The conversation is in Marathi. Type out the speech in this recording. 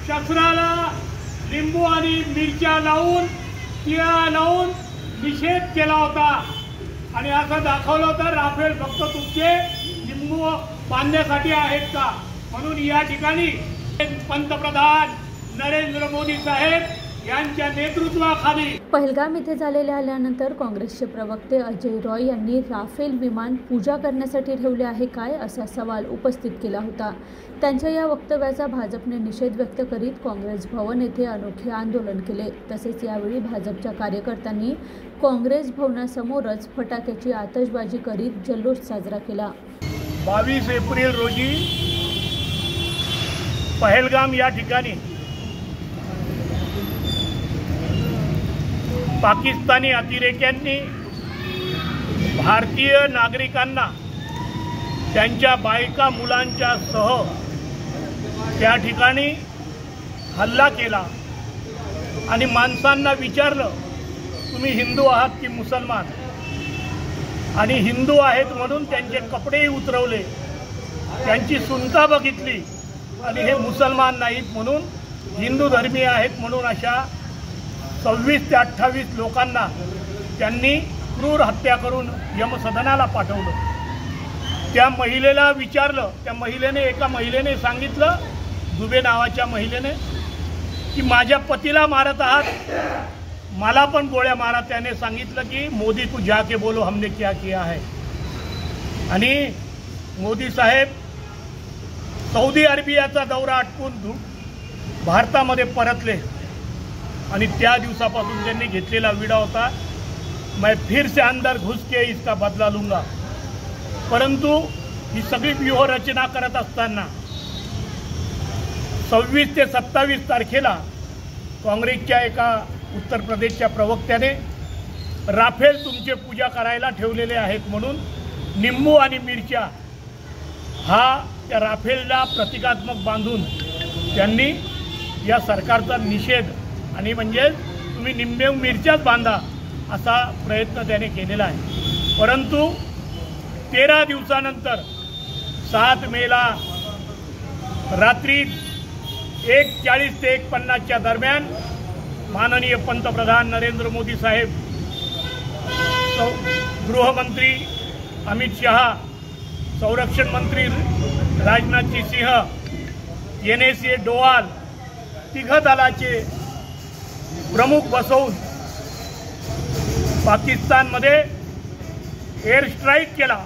शस्त्राला लिंबू आणि मिरच्या लावून तिळा लावून निषेध केला होता आणि असं दाखवलं होतं राफेल फक्त तुमचे लिंबू बांधण्यासाठी आहेत का म्हणून या ठिकाणी पंतप्रधान नरेंद्र मोदी साहेब यांच्या नेतृत्वाखाली पहलगाम येथे झालेल्या हल्ल्यानंतर काँग्रेसचे प्रवक्ते अजय रॉय यांनी राफेल विमान पूजा करण्यासाठी ठेवले आहे काय असा सवाल उपस्थित केला होता। त्यांच्या या वक्तव्याचा भाजपने निषेध व्यक्त करीत काँग्रेस भवन येथे अनोखे आंदोलन केले। तसेच यावेळी भाजपच्या कार्यकर्त्यांनी काँग्रेस भवनासमोरच फटाक्याची आतषबाजी करीत जल्लोष साजरा केला। 22 एप्रिल रोजी पहलगाम या ठिकाणी पाकिस्तानी अतिरेक्यांनी भारतीय नागरिकांना त्यांच्या बायका मुलांच्या सह त्या ठिकाणी हल्ला केला आणि माणसांना विचारलं तुम्ही हिंदू आहात की मुसलमान आणि हिंदू आहेत म्हणून त्यांचे कपडेही उतरवले त्यांची सुनता बघितली आणि हे मुसलमान नाहीत म्हणून हिंदू धर्मीय आहेत म्हणून अशा 26 ते 28 लोकांना त्यांनी क्रूर हत्या करून यमसदनाला पाठवलं। त्या महिलेला विचारलं त्या एका महिलेने सांगितलं दुबे नावाच्या महिलेने की माझ्या पतीला मारत आहात मला पण गोळ्या मारा। त्याने सांगितलं की मोदी तू जाके बोलो हमने क्या किया है। आणि मोदी साहेब सौदी अरेबियाचा दौरा आटपून भारतामध्ये परतले आणि त्या दिवसापासून त्यांनी घेतलेला विडा होता मैं फिर से अंदर घुस के इसका बदला लूंगा। परंतु ही सगळी व्यूहरचना करत असताना 26 ते 27 तारखेला काँग्रेसच्या एका उत्तर प्रदेशच्या प्रवक्त्याने राफेल तुमचे पूजा करायला ठेवलेले आहेत म्हणून निंबू आणि मिरच्या हा त्या राफेलला प्रतिकात्मक बांधून त्यांनी या सरकारचा निषेध आणि म्हणजे तुम्ही निंबे मिरच्याच बांधा असा प्रयत्न त्याने केलेला आहे। परंतु 13 दिवसानंतर 7 मेला रात्री 1:40 ते 1:50च्या दरम्यान माननीय पंतप्रधान नरेंद्र मोदी साहेब गृहमंत्री अमित शहा संरक्षण मंत्री राजनाथ सिंह NSA डोवाल तिघ दलाचे प्रमुख बसवून पाकिस्तानमध्ये एअर स्ट्राईक केला।